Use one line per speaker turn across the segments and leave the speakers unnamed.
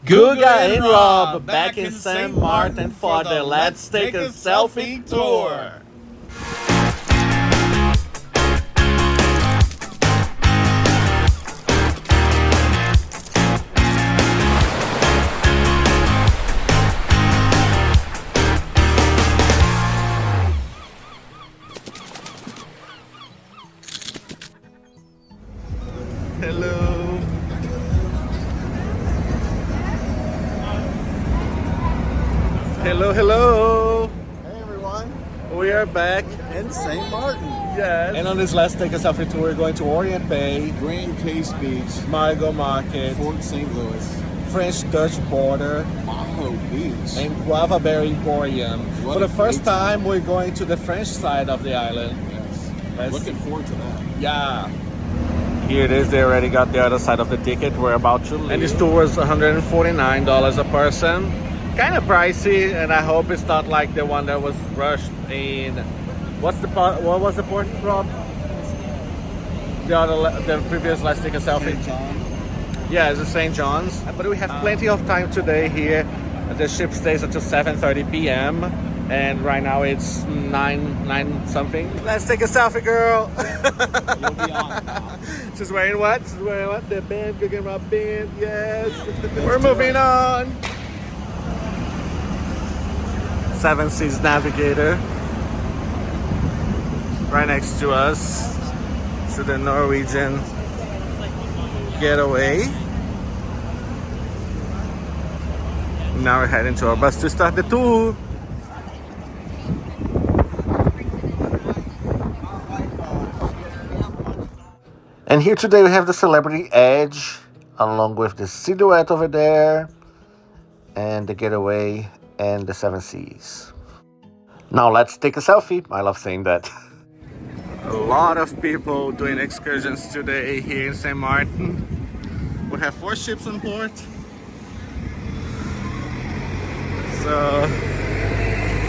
Guga and Rob back in Sint Maarten for the Let's Take a Selfie tour. Hello. Hello.
Hey everyone,
We are back.
in St. Martin,
Yes. And on this Let's Take a Selfie tour, we're going to Orient Bay,
Grand Case Beach,
Marigot Market,
Fort St. Louis,
French-Dutch border,
Maho Beach.
and Guavaberry Emporium.
What
For the
a
first
great
time, we're going to the French side of the island.
Yes.
Let's-
Looking forward to that.
Yeah. Here it is. They already got the other side of the ticket. We're about to leave. And this tour was $149 a person. Kind of pricey, and I hope it's not like the one that was rushed in. What was the port, Rob? The previous Let's Take a Selfie.
St. John.
Yeah, it's the St. John's. But we have plenty of time today here. The ship stays until 7:30 p.m. And right now it's 9 something. Let's take a selfie, girl.
You'll be on now.
She's wearing what? She's wearing what? The band, Guga band. Yes. We're moving on. Seven Seas Navigator. Right next to us. To the Norwegian Getaway. Now we're heading to our bus to start the tour. And here today we have the Celebrity Edge, along with the Silhouette over there, and the Getaway, and the Seven Seas. Now let's take a selfie. I love saying that. A lot of people doing excursions today here in St. Maarten. We have 4 ships on port. So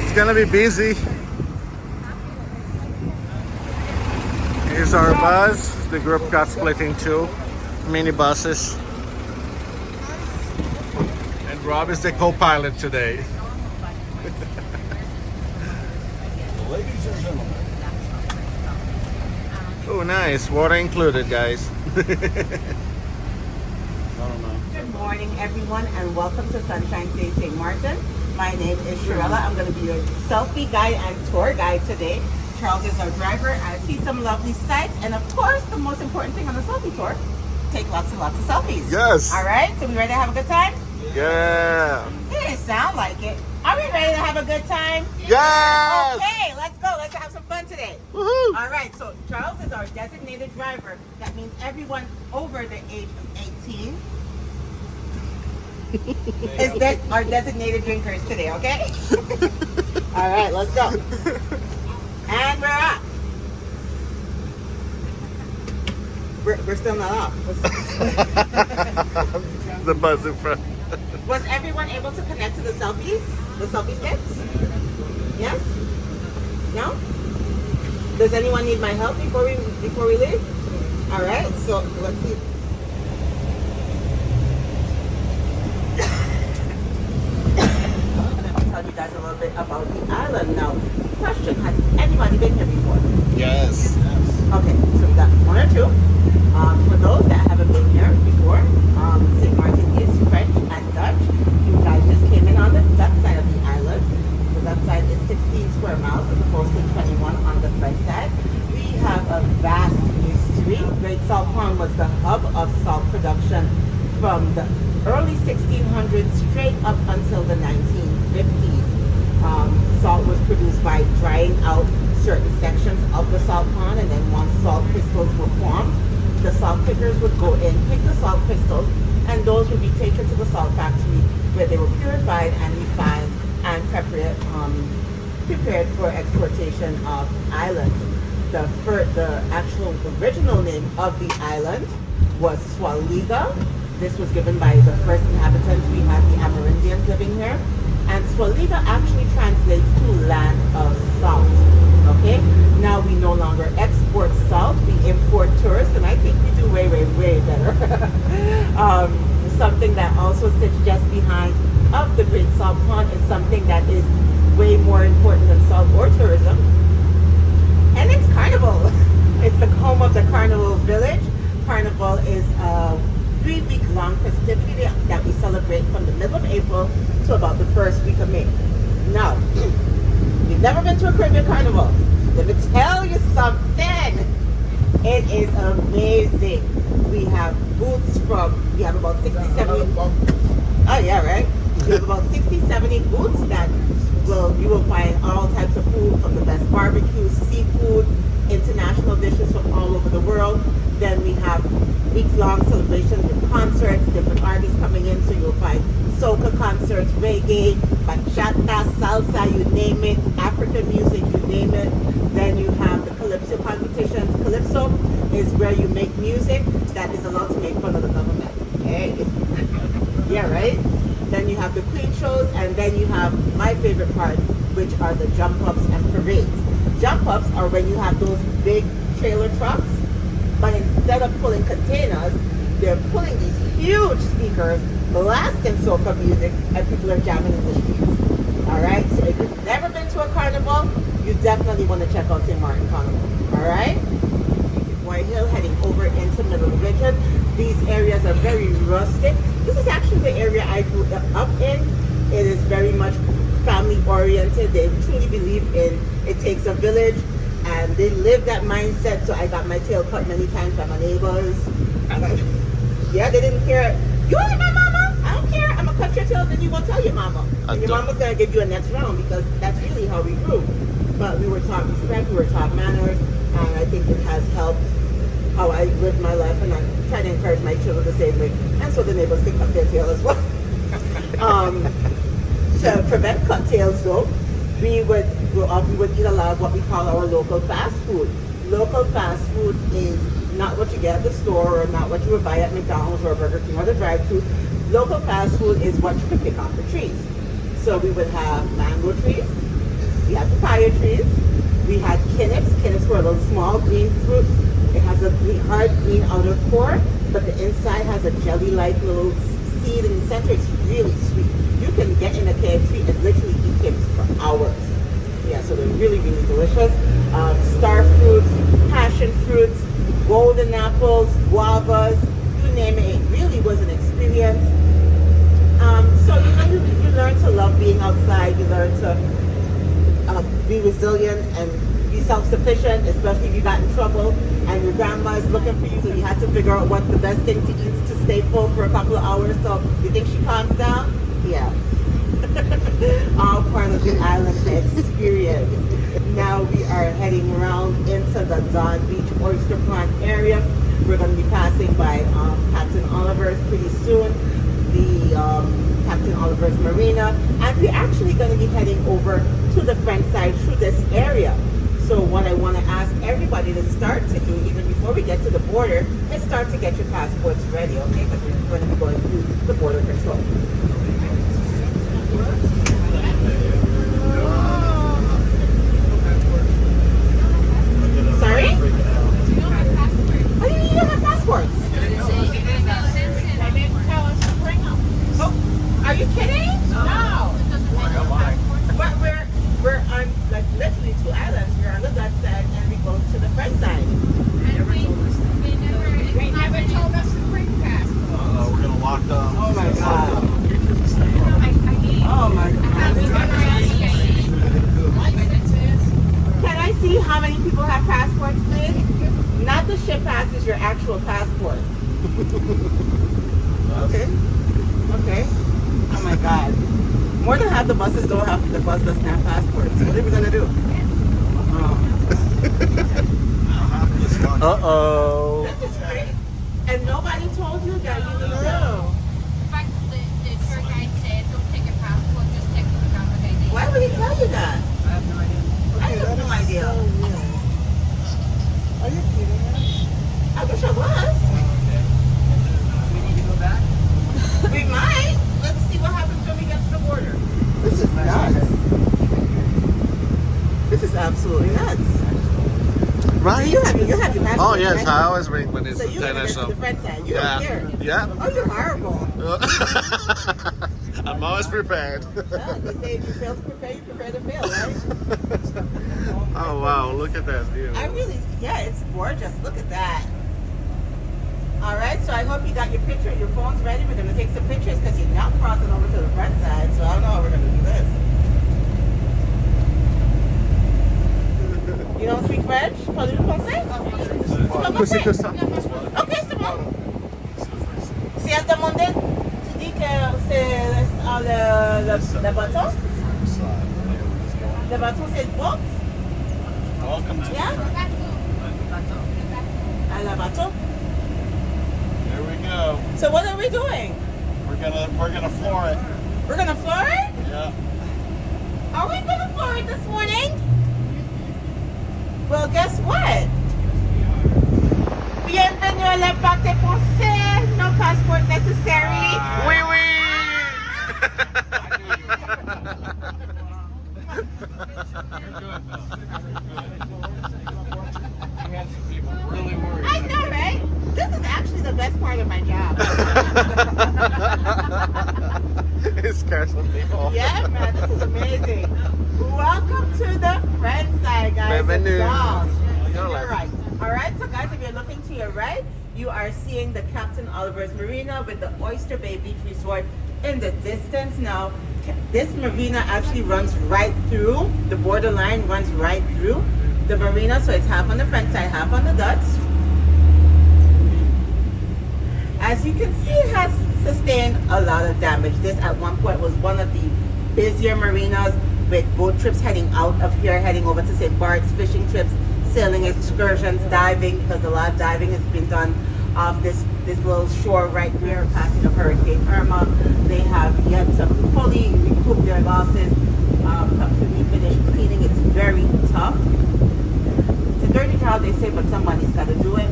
it's gonna be busy. Here's our bus. The group got split in 2 mini buses. And Rob is the co-pilot today.
Ladies and gentlemen,
Oh, nice. Water included, guys.
Good morning, everyone, and welcome to Sunshine Day St. Martin. My name is Sharella. I'm going to be your selfie guide and tour guide today. Charles is our driver. I see some lovely sights, and of course, the most important thing on the selfie tour: take lots and lots of selfies.
Yes.
All right. So we ready to have a good time?
Yeah.
It didn't sound like it. Are we ready to have a good time?
Yes.
Okay, let's go. Let's have some fun today.
Woohoo.
All right, so Charles is our designated driver. That means everyone over the age of 18 is our designated drinkers today, okay? All right, let's go. And we're off. We're still not off.
The bus in front.
Was everyone able to connect to the selfie sticks? Yes? No? Does anyone need my help before we leave? All right, so let's see. Let me tell you guys a little bit about the island now. Question: has anybody been here before?
Yes.
Okay, so we got 1 or 2. For those that haven't been here before, St. Martin is French and Dutch. You guys just came in on the Dutch side of the island. The Dutch side is 16 square miles as opposed to 21 on the French side. We have a vast history. Great Salt Pond was the hub of salt production from the early 1600s straight up until the 1950s. Salt was produced by drying out certain sections of the salt pond, and then once salt crystals were formed, the salt pickers would go in, pick the salt crystals, and those would be taken to the salt factory where they were purified and refined and prepared for exportation of island. The actual original name of the island was Swaliga. This was given by the first inhabitants. We had the Amerindians living here. And Swaliga actually translates to land of salt. Okay? Now we no longer export salt, we import tourists, and I think we do way, way, way better. Something that also also sits just behind of the Great Salt Pond, is something that is way more important than saltwater tourism. And it's Carnival. It's the home of the Carnival Village. Carnival is a 3-week-long festivity that we celebrate from the middle of April to about the first week of May. Now, you've never been to a Caribbean Carnival. Let me tell you something. It is amazing. We have booths we have about 60, 70. Oh yeah, right? We have about 60, 70 booths that you will find all types of food, from the best barbecue, seafood, international dishes from all over the world. Then we have week-long celebrations with concerts, different artists coming in, so you'll find soca concerts, reggae, bachata, salsa, you name it, African music, you name it. Then you have the calypso competitions. Calypso is where you make music that is allowed to make fun of the government. Hey. Yeah, right? Then you have the queen shows, and then you have my favorite part, which are the jump ups and parades. Jump ups are when you have those big trailer trucks, but instead of pulling containers, they're pulling these huge speakers, blasting soca music, and people are jamming in the streets. Alright, so if you've never been to a carnival, you definitely want to check out St. Maarten Carnival. Alright? White Hill heading over into Middle Region. These areas are very rustic. This is actually the area I grew up in. It is very much family oriented. They truly believe in it takes a village, and they live that mindset. So I got my tail cut many times by my neighbors. Yeah, they didn't care. You ain't my mama. I don't care. I'm gonna cut your tail, then you gonna tell your mama. And your mama's gonna give you a next round, because that's really how we grew. But we were taught respect, we were taught manners, and I think it has helped how I live my life, and I try to encourage my children the same way. And so the neighbors can cut their tail as well. To prevent cut tails though, we would eat a lot of what we call our local fast food. Local fast food is not what you get at the store, or not what you would buy at McDonald's or Burger King or the drive-thru. Local fast food is what you can pick off the trees. So we would have mango trees, we had papaya trees, we had kinnips. Kinnips were a little small green fruit. It has a hard green outer core, but the inside has a jelly-like little seed in the center. It's really sweet. You can get in a KFC and literally eat kinnips for hours. Yeah, so they're really, really delicious. Star fruits, passion fruits, golden apples, guavas, you name it. It really was an experience. So you learn to love being outside. You learn to be resilient and be self-sufficient, especially if you got in trouble and your grandma is looking for you, so you had to figure out what's the best thing to eat to stay full for a couple of hours. So you think she calms down? Yeah. All part of the island experience. Now we are heading around into the Dawn Beach Oyster Pond area. We're going to be passing by Captain Oliver's pretty soon, the Captain Oliver's Marina, and we're actually going to be heading over to the French side through this area. So what I want to ask everybody to start to do, even before we get to the border, is start to get your passports ready, okay? Because we're going to be going through the border control. Sorry? What do you mean you don't have passports? Oh, are you kidding? No. But we're on like literally two islands. We're on the Dutch side and we go to the French side.
They never told us to bring passports.
We're gonna lock down.
Oh my god. Oh my god. Can I see how many people have passports, please? Not the ship passes, your actual passport. Okay. Okay. Oh my god. More than half the buses don't have, the bus doesn't have passports. What are we gonna do?
Uh-oh.
This is great. And nobody told you that you need to.
In fact, the tour guide said, don't take your passport, just take the government ID.
Why would he tell you that?
I have no idea.
I have no idea.
Are you kidding me?
I wish I was.
We need to go back?
We might. Let's see what happens when we get to the border.
This is nuts.
This is absolutely nuts.
Right?
You have your passport?
Oh
bring,
yes,
right?
I always bring when it's
So you're gonna get to
international.
the front side. You're
Yeah.
here.
Yeah.
Oh, you're horrible.
I'm always prepared.
Yeah, they say if you fail to prepare, you prepare to fail, right?
Oh wow, look at that view.
Yeah, it's gorgeous. Look at that. All right, so I hope you got your picture, your phone's ready. We're gonna take some pictures because you're now crossing over to the front side. So I don't know how we're gonna do this. You don't speak French? Parlez-vous français? Tu parles français? Ok, c'est bon. Si elle demandait, tu dis que c'est le bâton? Le bâton, c'est le boat?
Welcome to
Yeah? Le bâton?
Here we go.
So what are we doing?
We're gonna floor it.
We're gonna floor it?
Yeah.
Are we gonna floor it this morning? Well, guess what? Bienvenue à la partie française. No passport necessary.
Oui, oui.
We had some people really worried.
I know, right? This is actually the best part of my job.
It scares some people.
Yeah, man, this is amazing. Welcome to the front side, guys.
Bienvenue.
To your right. All right, so guys, if you're looking to your right, you are seeing the Captain Oliver's Marina with the Oyster Bay Beach Resort in the distance. Now, this marina actually runs right through, the borderline runs right through the marina, so it's half on the front side, half on the Dutch. As you can see, it has sustained a lot of damage. This at one point was one of the busier marinas with boat trips heading out of here, heading over to St. Bart's, fishing trips, sailing excursions, diving, because a lot of diving has been done off this little shore right here, passing of Hurricane Irma. They have yet to fully recoup their losses, completely finished cleaning. It's very tough. It's a dirty job, they say, but somebody's got to do it.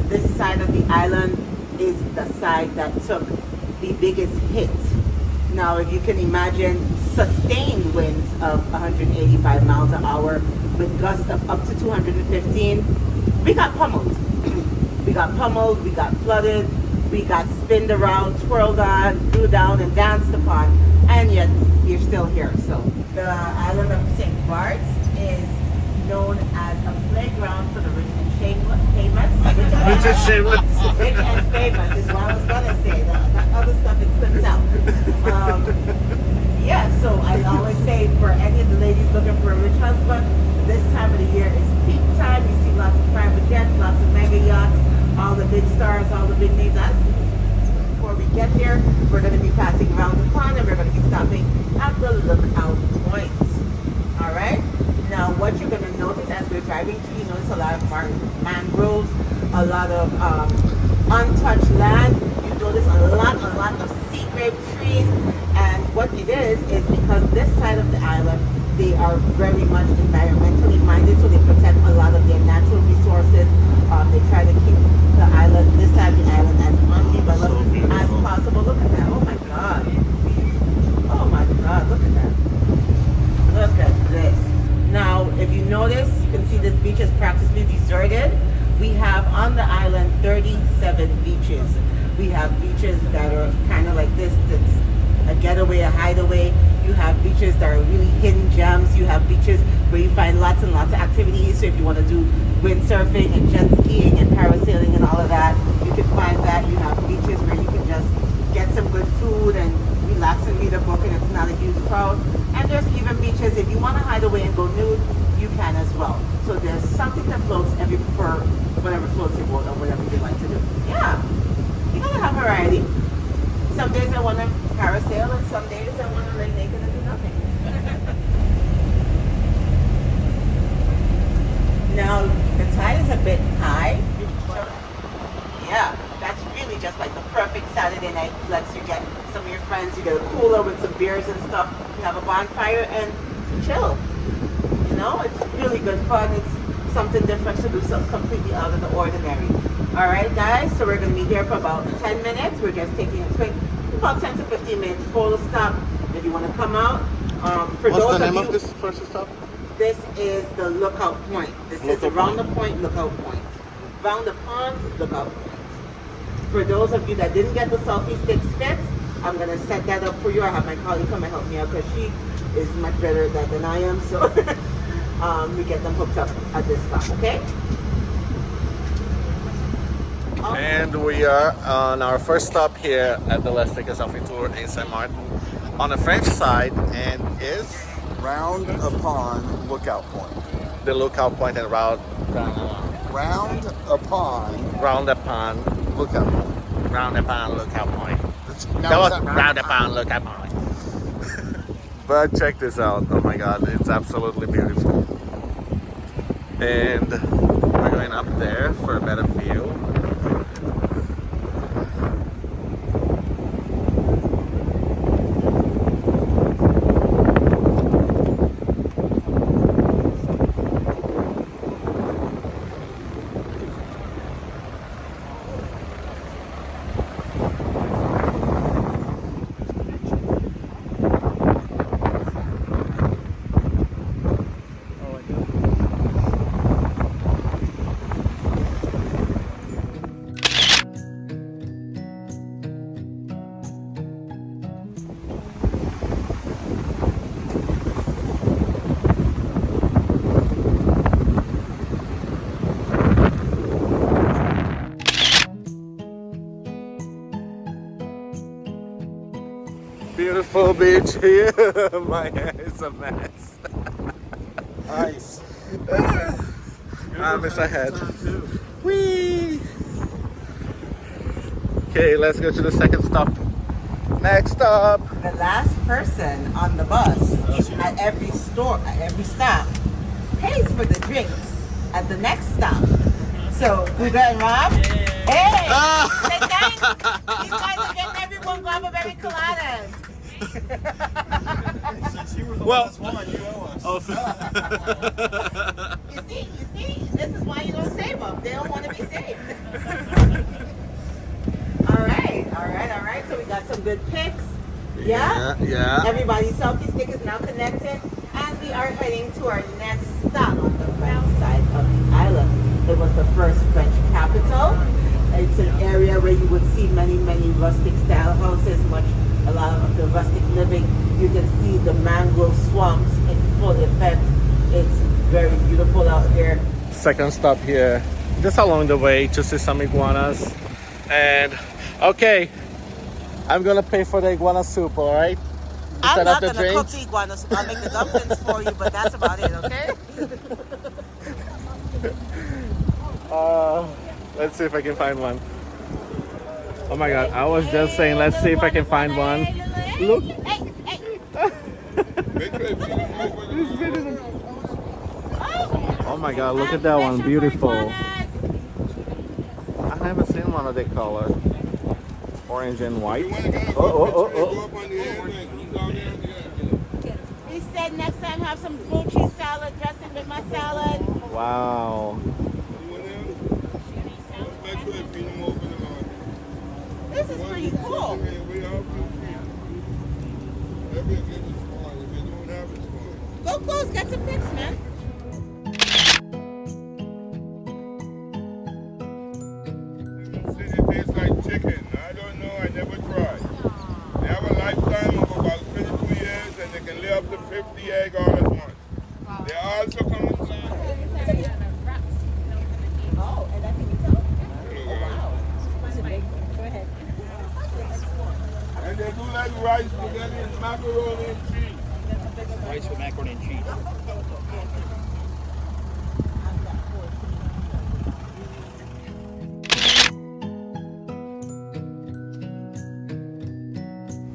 This side of the island is the side that took the biggest hit. Now, if you can imagine sustained winds of 185 miles an hour with gusts of up to 215, we got pummeled. We got pummeled, we got flooded, we got spinned around, twirled on, threw down, and danced upon, and yet you're still here. So the island of St. Bart's is known as a playground for the rich and famous.
Rich and shameless.
Rich and famous is what I was gonna say. That other stuff, it slips out. Yeah, so I always say for any of the ladies looking for a rich husband, this time of the year is peak time. You see lots of private jets, lots of mega yachts, all the big stars, all the big names. Before we get there, we're going to be passing around the pond and we're going to be stopping at the Lookout Point. All right? Now, what you're going to notice as we're driving to, you notice a lot of mangroves, a lot of untouched land. You notice a lot of sea grape trees. And what it is because this side of the island, they are very much environmentally minded, so they protect a lot of their natural resources. They try to keep the island, this side of the island, as undeveloped as possible. Look at that. Oh my God. Oh my God, look at that. Look at this. Now, if you notice, you can see this beach is practically deserted. We have on the island 37 beaches. We have beaches that are kind of like this, that's a getaway, a hideaway. You have beaches that are really hidden gems. You have beaches where you find lots and lots of activities. So if you want to do windsurfing and jet skiing and parasailing and all of that, you can find that. You have beaches where you can just get some good food and relax and read a book and it's not a huge crowd. And there's even beaches, if you want to hide away and go nude, you can as well. So there's something that floats for whatever floats your boat or whatever you like to do. Yeah, you gotta have variety. Some days I want to parasail and some days I want to lay naked and do nothing. Now, the tide is a bit high. Yeah, that's really just like the perfect Saturday night flex. You get some of your friends, you get a cooler with some beers and stuff, you have a bonfire and chill. You know, it's really good fun. It's something different to do, something completely out of the ordinary. All right, guys, so we're going to be here for about 10 minutes. We're just taking a quick, about 10 to 15 minutes full stop. If you want to come out,
What's the name of this first stop?
This is the lookout point. This is around the point, lookout point. Round the pond, lookout point. For those of you that didn't get the selfie sticks fixed, I'm gonna set that up for you. I have my colleague come and help me out because she is much better at that than I am. So we get them hooked up at this stop, okay?
And we are on our first stop here at the Let's Take a Selfie Tour in Sint Maarten on the French side, and is
Round upon Lookout Point.
the lookout point and
Round upon
round upon
Lookout Point.
lookout point.
Now,
That
is
was
that
round upon lookout point. But check this out. Oh my god, it's absolutely beautiful. And we're going up there for a better view. Beautiful beach here. My hair is a mess.
Nice.
I wish I had. Whee! Okay, let's go to the second stop. Next stop.
The last person on the bus at every stop pays for the drinks at the next stop. So Guga and Rob, hey, say thanks. These guys are getting everyone Guavaberry coladas.
Since you were the
Well-
last one, you owe us.
You see, this is why you don't save them. They don't want to be saved. All right. So we got some good pics. Yeah. Everybody's selfie stick is now connected, and we are heading to our next stop on the French side of the island. It was the first French capital. It's an area where you would see many rustic style houses, a lot of the rustic living. You can see the mangrove swamps in full effect. It's very beautiful out here.
Second stop here, just along the way to see some iguanas. And okay, I'm gonna pay for the iguana soup, all right?
I'm
Instead
not
of the
going to cook
drinks.
the iguana soup. I'll make the dumplings for you, but that's about it, okay?
Let's see if I can find one. Oh my god, I was just saying, let's see if I can find one. Look. Oh my god, look at that one, beautiful. I haven't seen one of the color. Orange and white. Oh.
He said next time have some blue cheese salad dressing with my salad.
Wow.
This is pretty cool. Go close, get some pics, man.
It tastes like chicken. I don't know. I never tried. They have a lifetime of about 22 years, and they can lay up to 50 eggs all at once. They also come in size.
Oh, and that's what you tell?
And they do like rice, spaghetti, and macaroni and cheese.
Rice with macaroni and cheese.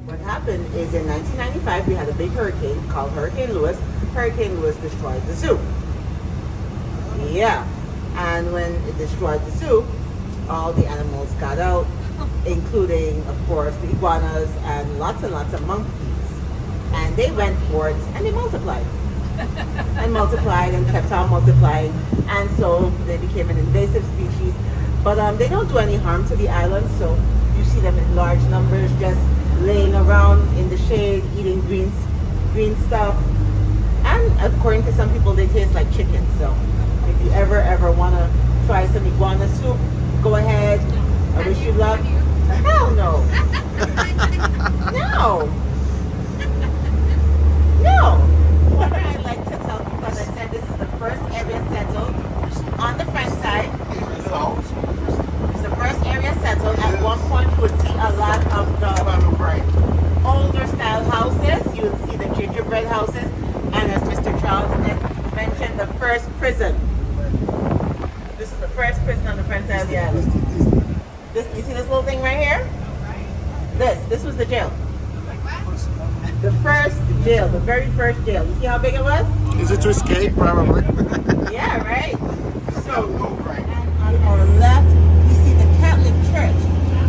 What happened is in 1995 we had a big hurricane called Hurricane Lewis. Hurricane Lewis destroyed the zoo. Yeah, and when it destroyed the zoo, all the animals got out, including, of course, the iguanas and lots of monkeys. And they went for it and they multiplied. And kept on multiplying. And so they became an invasive species. But they don't do any harm to the island, so you see them in large numbers just laying around in the shade, eating green stuff. And according to some people, they taste like chicken. So if you ever want to try some iguana soup, go ahead. I wish you luck. Hell no. No. No. What I like to tell people, as I said, this is the first area settled on the French side. It's the first area settled. At one point, you would see a lot of the older style houses. You would see the gingerbread houses. And as Mr. Charles mentioned, the first prison. This is the first prison on the French side of the island. This, you see this little thing right here? This was the jail. The first jail, the very first jail. You see how big it was?
Is it to escape? Probably.
Yeah, right? So, on our left, we see the Catholic Church.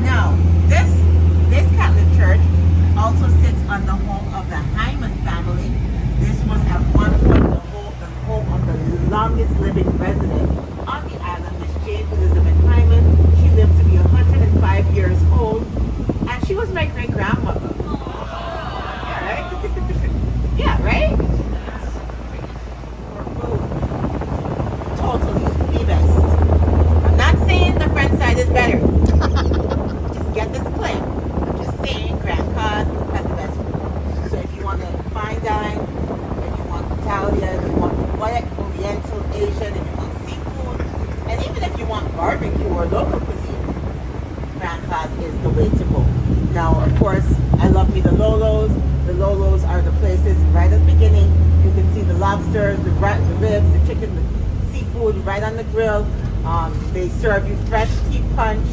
Now, this Catholic Church also sits on the home of the Hyman family. This was at one point the home of the longest living resident on the island, Miss Jane Elizabeth Hyman. She lived to be 105 years old, and she was my great-grandmother. Yeah, right? Yeah, right? For food. Totally the best. I'm not saying the French side is better. Just get this clear. I'm just saying Grand Cause has the best food. So if you want to fine dine, if you want Italian, if you want Oriental, Asian, if you want seafood, and even if you want barbecue or local cuisine, Grand Cause is the way to go. Now, of course, I love me the Lolos. The Lolos are the places right at the beginning. You can see the lobsters, the ribs, the chicken, the seafood right on the grill. They serve you fresh tea punch.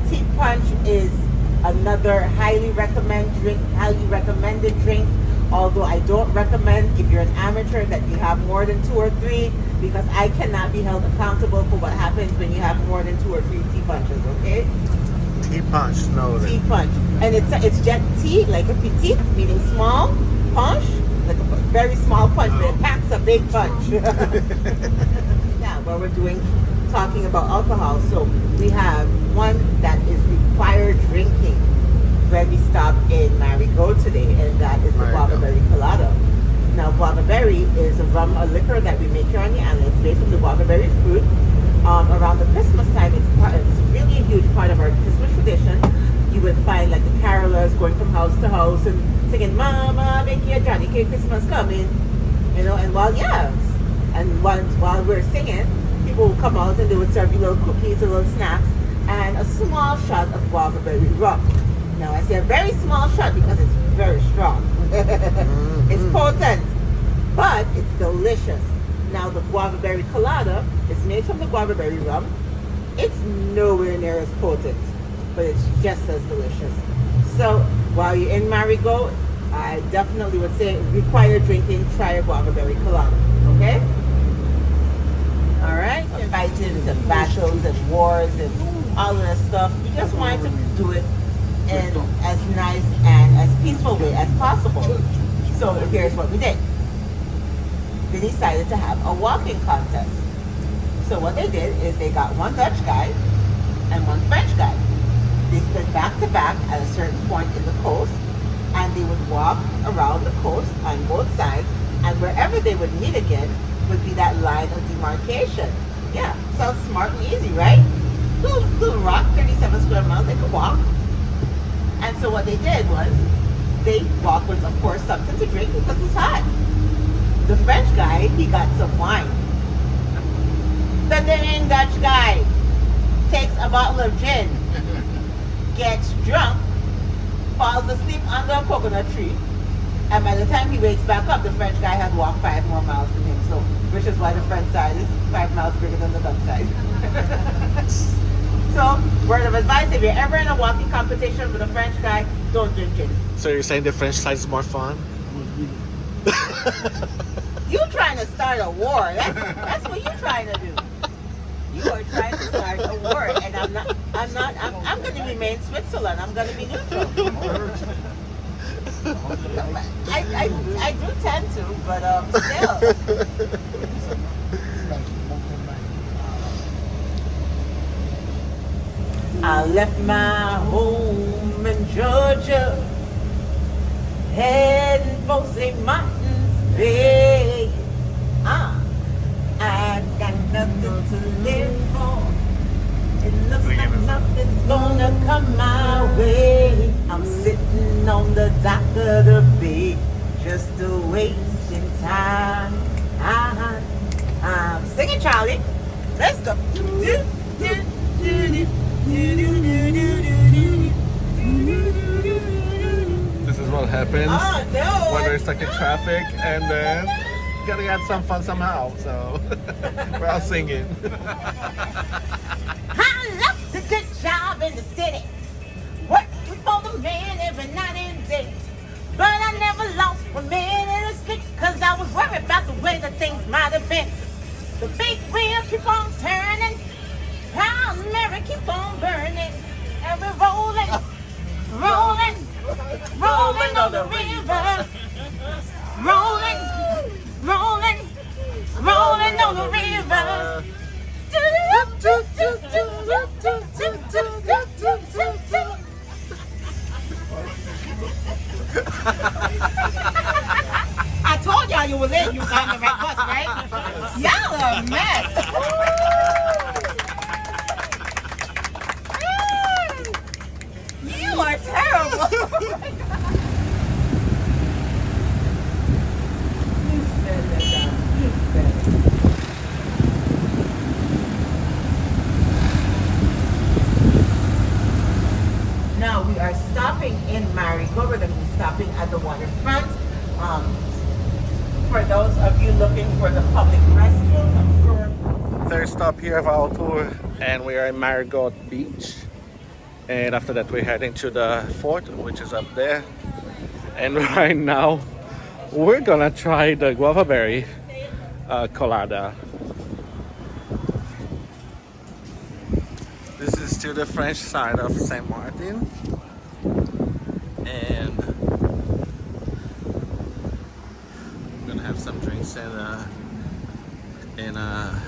Tea punch is another highly recommended drink. Although I don't recommend, if you're an amateur, that you have more than 2 or 3, because I cannot be held accountable for what happens when you have more than 2 or 3 tea punches. Okay?
Tea punch, no.
Tea punch, and it's jet tea, like a petite, meaning small, punch, like a very small punch, but it packs a big punch. Now, what we're talking about alcohol, so we have one that is required drinking when we stop in Marigot today, and that is the Guavaberry colada. Now, Guavaberry is a liquor that we make here on the island. It's made from the Guavaberry fruit. Around the Christmas time, it's really a huge part of our Christmas tradition. You would find like the carolers going from house to house and singing, "Mama, make you a Johnny Cake, Christmas coming," you know. And while we're singing, people would come out and they would serve you little cookies, and little snacks, and a small shot of Guavaberry rum. Now I say a very small shot because it's very strong. It's potent, but it's delicious. Now the Guavaberry colada is made from the Guavaberry rum. It's nowhere near as potent, but it's just as delicious. So while you're in Marigot, I definitely would say required drinking, try a Guavaberry colada, okay? All right, fightings and battles and wars and all of that stuff. You just wanted to do it in as nice and as peaceful way as possible. So here's what we did. They decided to have a walking contest. So what they did is they got one Dutch guy and one French guy. They stood back to back at a certain point in the coast, and they would walk around the coast on both sides, and wherever they would meet again would be that line of demarcation. Yeah, sounds smart and easy, right? Little rock, 37 square miles, they could walk. And so what they did was, they walked with, of course, something to drink because it was hot. The French guy, he got some wine. The dang Dutch guy takes a bottle of gin, gets drunk, falls asleep under a coconut tree, and by the time he wakes back up, the French guy had walked 5 more miles than him. So, which is why the French side is 5 miles bigger than the Dutch side. So, word of advice, if you're ever in a walking competition with a French guy, don't drink gin.
So you're saying the French side is more fun?
You trying to start a war. That's what you're trying to do. You are trying to start a war, and I'm going to remain Switzerland. I'm going to be neutral. I do tend to, but still. I left my home in Georgia, heading for St. Maarten's Bay. to live for. It looks like nothing's gonna come my way. I'm sitting on the dock of the bay, just a wasting time. Sing it, Charlie. Let's go.
This is what happens
Oh no!
when we're stuck in traffic, and then gotta get some fun somehow. So we're all singing.
I love the good job in the city, working for the man every night and day. But I never lost 1 minute of sleep, cause I was worried about the way that things might have been. The big wheel keep on turning, proud Mary keep on burning, and we're rolling, rolling, rolling on the river, rolling, rolling, rolling on the river. I told y'all you were lit. You got on the right bus, right? Y'all are a mess. You are terrible. Now we are stopping in Marigot. We're going to be stopping at the waterfront. For those of you looking for the public restroom, I'm sure.
Third stop here of our tour, and we are in Marigot Beach. And after that, we're heading to the fort, which is up there. And right now, we're gonna try the Guavaberry colada. This is to the French side of Sint Maarten, and we're gonna have some drinks in a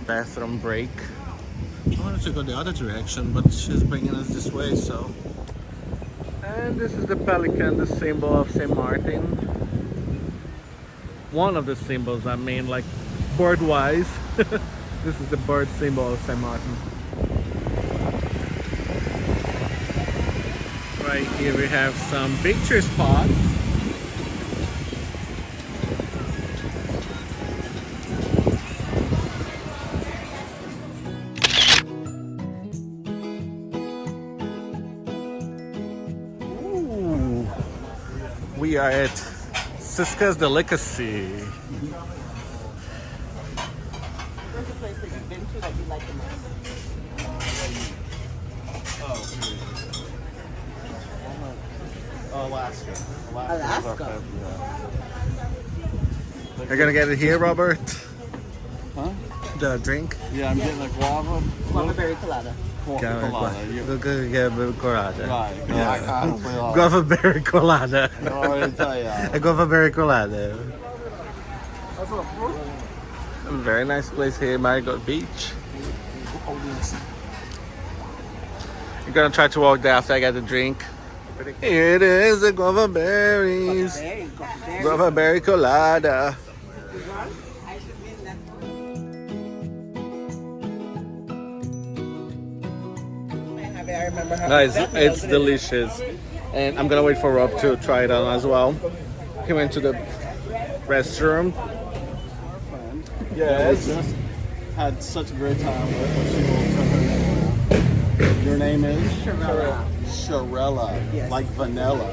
bathroom break. I wanted to go the other direction, but she's bringing us this way, so. And this is the pelican, the symbol of Sint Maarten. One of the symbols, I mean, like bird-wise. This is the bird symbol of Sint Maarten. Right here we have some picture spots. Ooh, we are at Siska's Delicacy.
Where's the place that you've been to that you like the most?
Alaska.
Alaska.
You're gonna get it here, Robert?
Huh?
The drink?
Yeah, I'm getting a
Guavaberry colada.
colada.
Guavaberry colada.
Right.
Yeah. Guavaberry colada.
I already tell you.
A Guavaberry colada. Very nice place here, Marigot Beach. You're gonna try to walk there after I get the drink. Here it is, the Guavaberries. Guavaberry colada. Guys, it's delicious. And I'm gonna wait for Rob to try it on as well. He went to the restroom.
Yes. We just had such a great time with her. She will tell her name. Your name is?
Sharella.
Sharella.
Yes.
Like vanilla.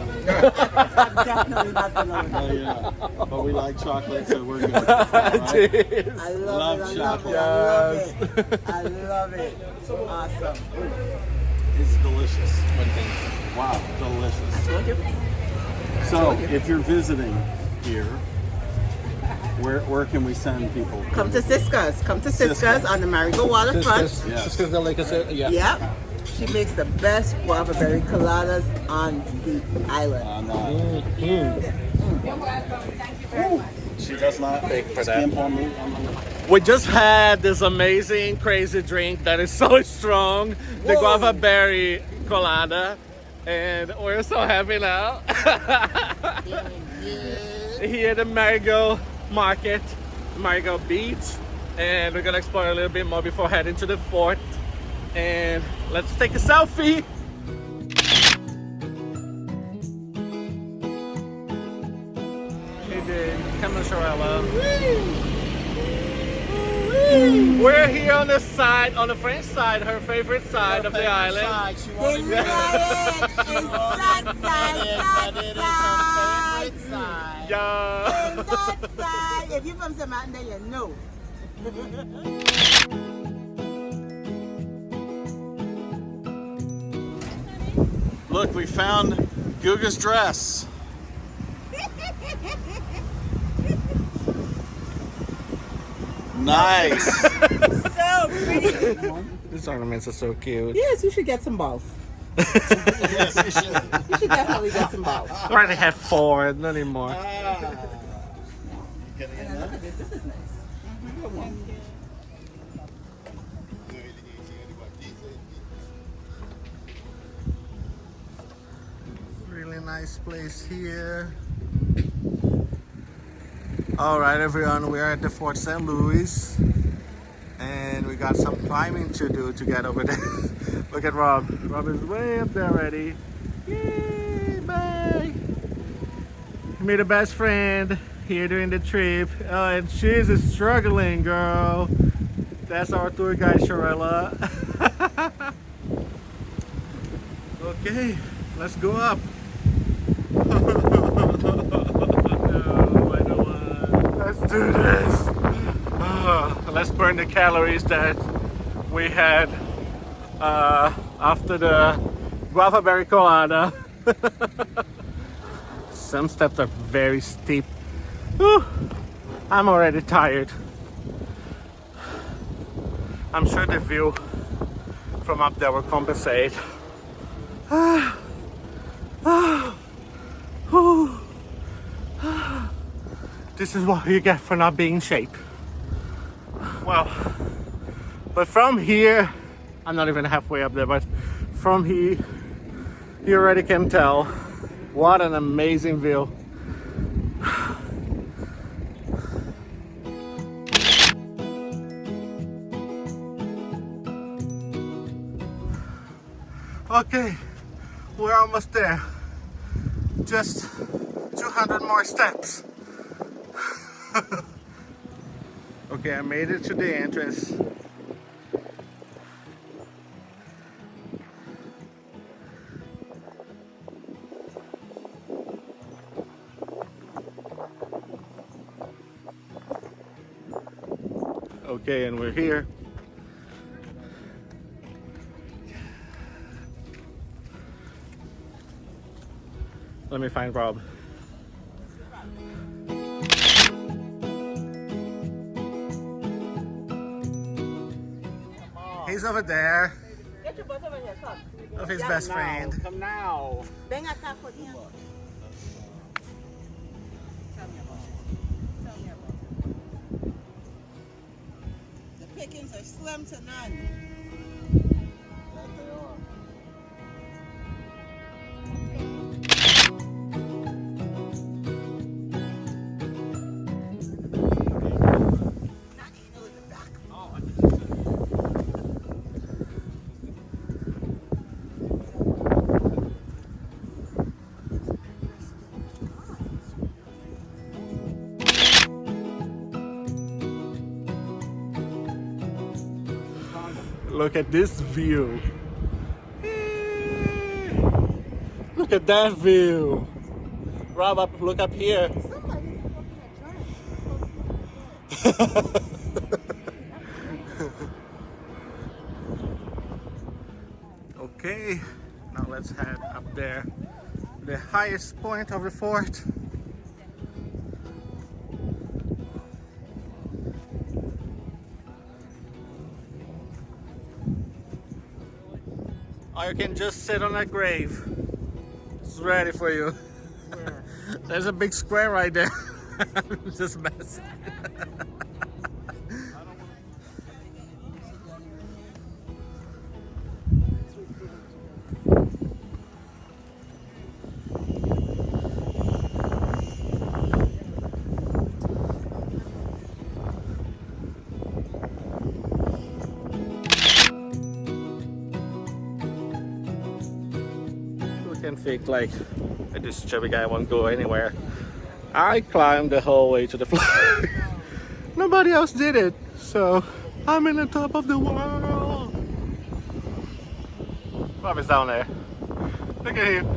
I'm definitely not vanilla.
Oh, yeah. But we like chocolate, so we're good. Right?
I love it. I love it. I love it. Awesome.
It's delicious. Wow, delicious. So, if you're visiting here, where can we send people?
Come to Siska's. Come to Siska's on the Marigot waterfront.
Siska's Delicacy. Yeah.
Yep. She makes the best guavaberry coladas on the island.
She does not
Thank you for that.
skimp on me.
We just had this amazing, crazy drink that is so strong, the Guavaberry colada, and we're so happy now. Here at the Marigot Market, Marigot Beach,
and we're gonna explore a little bit more before heading to the fort. And let's take a selfie. Hey dude, come on Sharella. We're here on the side, on the French side, her favorite side of the island.
She
They
wanted
love it. It's that side,
it is
that
her favorite side.
Yeah.
It's that side. If you're from Sint Maarten, then you know.
Look, we found Guga's dress.
Nice.
So pretty.
These ornaments are so cute.
Yes, you should get some balls.
Yes, you should.
You should definitely get some balls.
I already have 4, not anymore.
Getting
And
in
look
there?
at this. This is nice. Come on.
Really nice place here. All right, everyone, we are at the Fort St. Louis, and we got some climbing to do to get over there. Look at Rob. Rob is way up there already. Yay, bye. He made a best friend here during the trip. Oh, and she's struggling, girl. That's our tour guide, Sharella. Okay, let's go up. Let's do this. Let's burn the calories that we had after the Guavaberry colada. Some steps are very steep. Whew. I'm already tired. I'm sure the view from up there will compensate. This is what you get for not being in shape. Well, but from here, I'm not even halfway up there, but from here, you already can tell what an amazing view. Okay, we're almost there. Just 200 more steps. Okay, I made it to the entrance. Okay, and we're here. Let me find Rob. He's over there
Get your butt over here, come.
with his best friend.
Come now.
Bring a taco here. The pickings are slim to none.
That they are.
Look at this view. Look at that view. Rob, up, look up here. Okay, now let's head up there, the highest point of the fort. Or you can just sit on that grave. It's ready for you. There's a big square right there. Just mess. can think like this chubby guy won't go anywhere. I climbed the whole way to the flag. Nobody else did it, so I'm in the top of the world. Rob is down there. Look at him.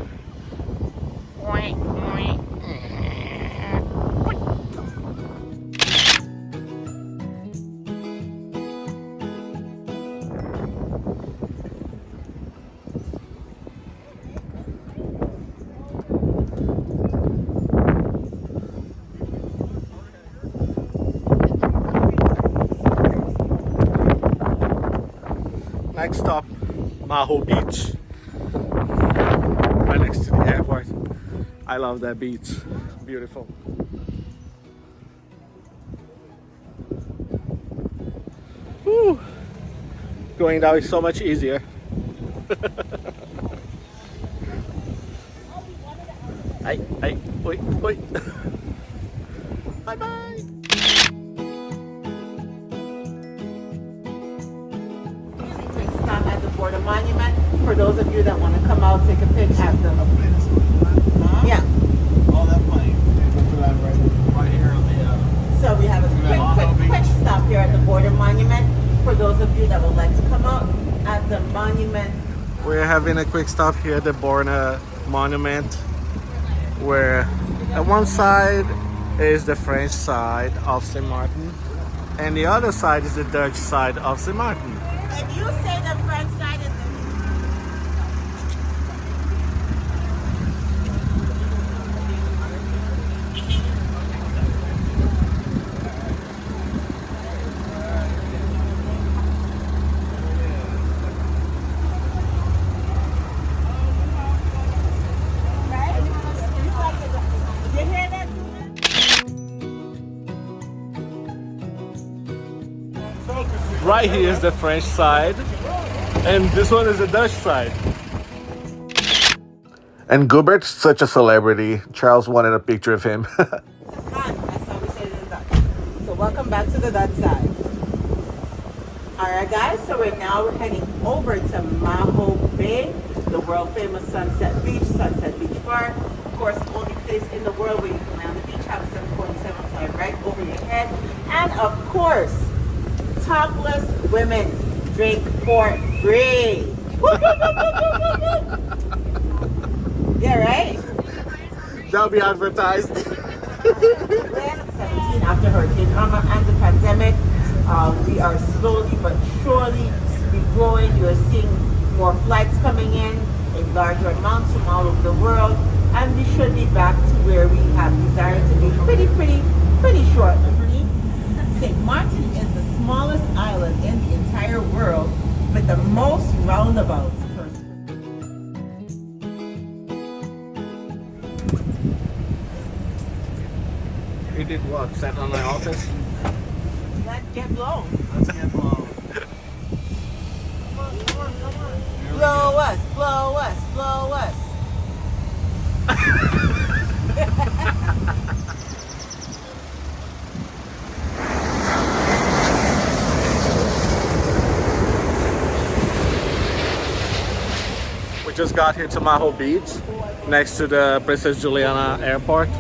Next stop, Maho Beach. Right next to the airport. I love that beach. Beautiful. Woo. Going down is so much easier. Ay, wait. Bye bye.
Quick stop at the border monument for those of you that want to come out, take a pic at the. Yeah.
All that plane. Right here on the.
So we have a quick stop here at the border monument for those of you that would like to come out at the monument.
We're having a quick stop here at the border monument, where on one side is the French side of Sint Maarten, and the other side is the Dutch side of Sint Maarten.
If you say the French side is
Right here is the French side, and this one is the Dutch side.
And Gubert's such a celebrity. Charles wanted a picture of him.
That's how we say it in Dutch. So welcome back to the Dutch side. Alright guys, so we're now heading over to Maho Bay, the world famous Sunset Beach Bar. Of course, the only place in the world where you can lay on the beach, have a 747 fly right over your head. And of course, topless women drink for free. Yeah, right?
That'll be advertised.
2017, after Hurricane Irma and the pandemic, we are slowly but surely growing. You are seeing more flights coming in larger amounts from all over the world, and we should be back to where we have desired to be pretty shortly. St. Maarten is the smallest island in the entire world with the most roundabouts.
You did what? Sat on my office?
Let's get blown.
Let's get blown.
Come on. Blow us.
We just got here to Maho Beach, next to the Princess Juliana Airport,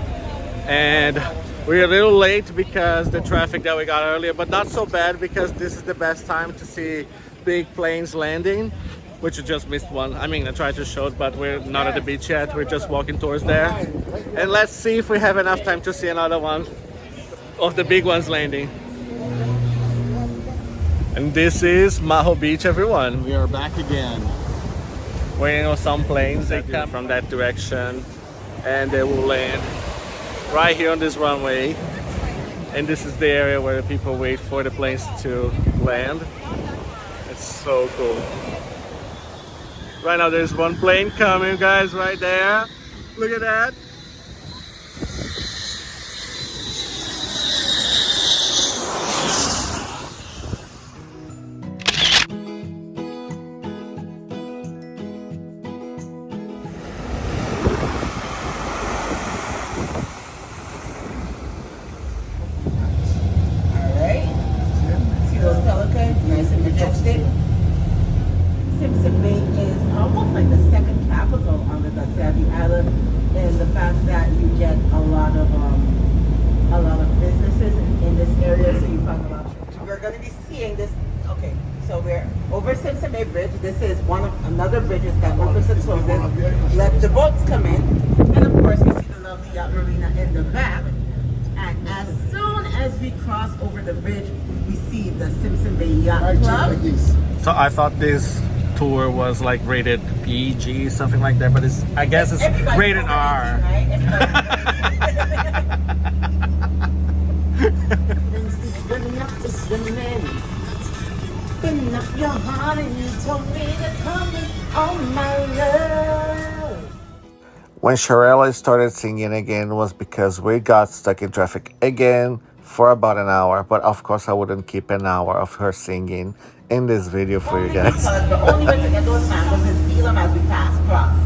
and we're a little late because the traffic that we got earlier, but not so bad because this is the best time to see big planes landing, which you just missed one. I mean, I tried to show it, but we're not at the beach yet. We're just walking towards there, and let's see if we have enough time to see another one of the big ones landing. And this is Maho Beach, everyone.
We are back again.
Waiting on some planes that come from that direction, and they will land right here on this runway. And this is the area where people wait for the planes to land. It's so cool. Right now there's one plane coming, guys, right there. Look at that.
Simpson Bay is almost like the second capital on the Dutch. going to be seeing this. Okay, so we're over Simpson Bay Bridge. This is another bridges that opens and closes. Let the boats come in. And of course, we see the lovely yacht marina in the back. And as soon as we cross over the bridge, we see the Simpson Bay Yacht Club.
So I thought this tour was like rated PG, something like that, but I guess it's rated R.
18, right? Open up your heart and you told me to come in, oh my love.
When Sharella started singing again was because we got stuck in traffic again for about an hour. But of course I wouldn't keep an hour of her singing in this video for you guys.
Because the only way to get those mangoes is steal them as we pass across.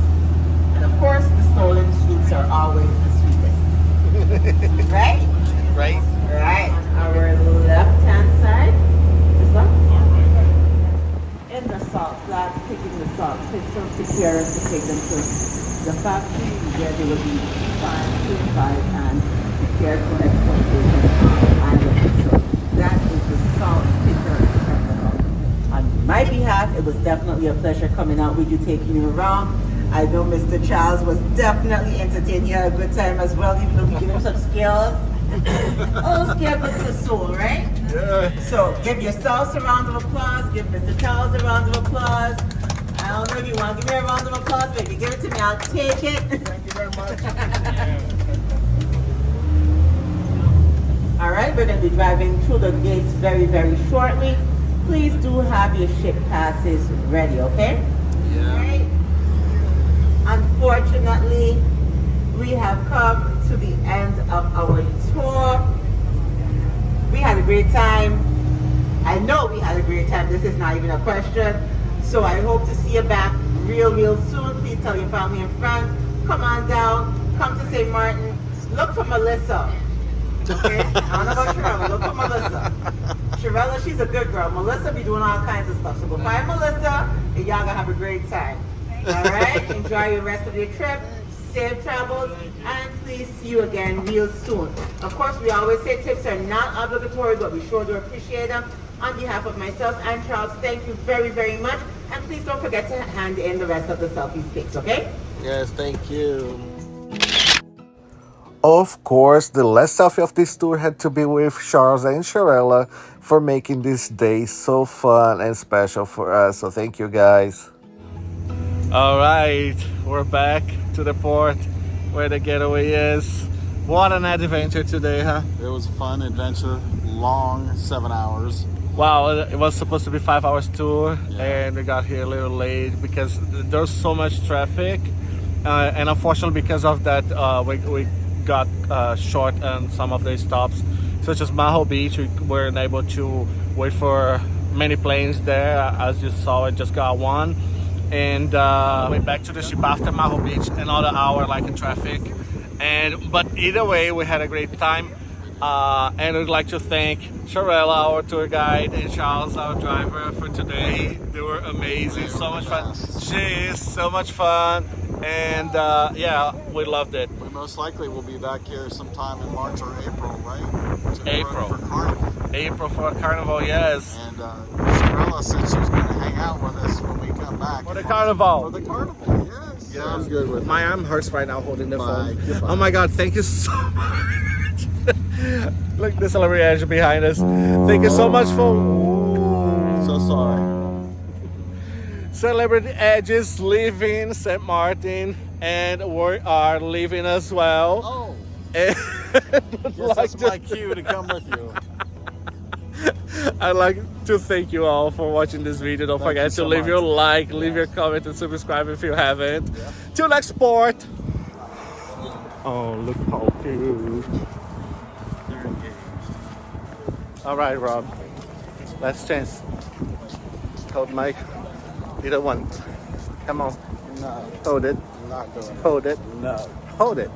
And of course the stolen sweets are always the sweetest. Right?
Right?
Right. Our left hand side is left. In the salt flats, picking the salt pistons to prepare us to take them to the factory where they will be purified and prepared for exportation on island. So that is the salt picker terminal. On my behalf, it was definitely a pleasure coming out with you, taking you around. I know Mr. Charles was definitely entertained. He had a good time as well, even though we gave him some skills. Oh, scale goes to the soul, right?
Yeah.
So give yourselves a round of applause. Give Mr. Charles a round of applause. I don't know if you want to give me a round of applause, but if you give it to me, I'll take it.
Thank you very much.
All right, we're going to be driving through the gates very, very shortly. Please do have your ship passes ready, okay?
Yeah.
All right. Unfortunately, we have come to the end of our tour. We had a great time. I know we had a great time. This is not even a question. So I hope to see you back real soon. Please tell your family and friends. Come on down. Come to St. Martin. Look for Melissa. Okay? I don't know about Sharella. Look for Melissa. Sharella, she's a good girl. Melissa be doing all kinds of stuff. So go find Melissa and y'all gonna have a great time. All right? Enjoy your rest of your trip. Safe travels, and please see you again real soon. Of course, we always say tips are not obligatory, but we sure do appreciate them. On behalf of myself and Charles, thank you very much. And please don't forget to hand in the rest of the selfie sticks, okay?
Yes, thank you.
Of course, the last selfie of this tour had to be with Charles and Sharella for making this day so fun and special for us. So thank you guys.
All right, we're back to the port where the getaway is. What an adventure today, huh?
It was a fun adventure, long 7 hours.
Wow, it was supposed to be 5 hours tour,
Yeah.
and we got here a little late because there's so much traffic, and unfortunately because of that, we got short on some of the stops, such as Maho Beach. We weren't able to wait for many planes there. As you saw, I just got one. And went back to the ship after Maho Beach, another hour like in traffic. But either way, we had a great time. And we'd like to thank Sharella, our tour guide, and Charles, our driver, for today. They were amazing, so much fun. Jeez, so much fun. And yeah, we loved it.
We most likely will be back here sometime in March or April, right?
April.
For Carnival.
April for Carnival, yes.
And Sharella said she was going to hang out with us when we come back.
For the Carnival.
For the Carnival, yes.
Yeah.
Sounds good with
My arm hurts right now holding the phone.
Goodbye.
Oh my god, thank you so much. Look, the celebrity edge behind us. Thank you so much for...
So sorry.
Celebrity Edges leaving St. Martin, and we are leaving as well.
Oh,
And
guess that's my cue to come with you.
I'd like to thank you all for watching this video. Don't
Thank
forget
you
to
so
leave
much.
your like, leave your comment, and subscribe if you haven't.
Yeah.
Till next port. Oh, look how cute.
They're engaged.
All right, Rob. Last chance. Hold Mike. Either one. Come on.
No,
Hold it.
I'm not doing it.
Hold it.
No.
Hold it.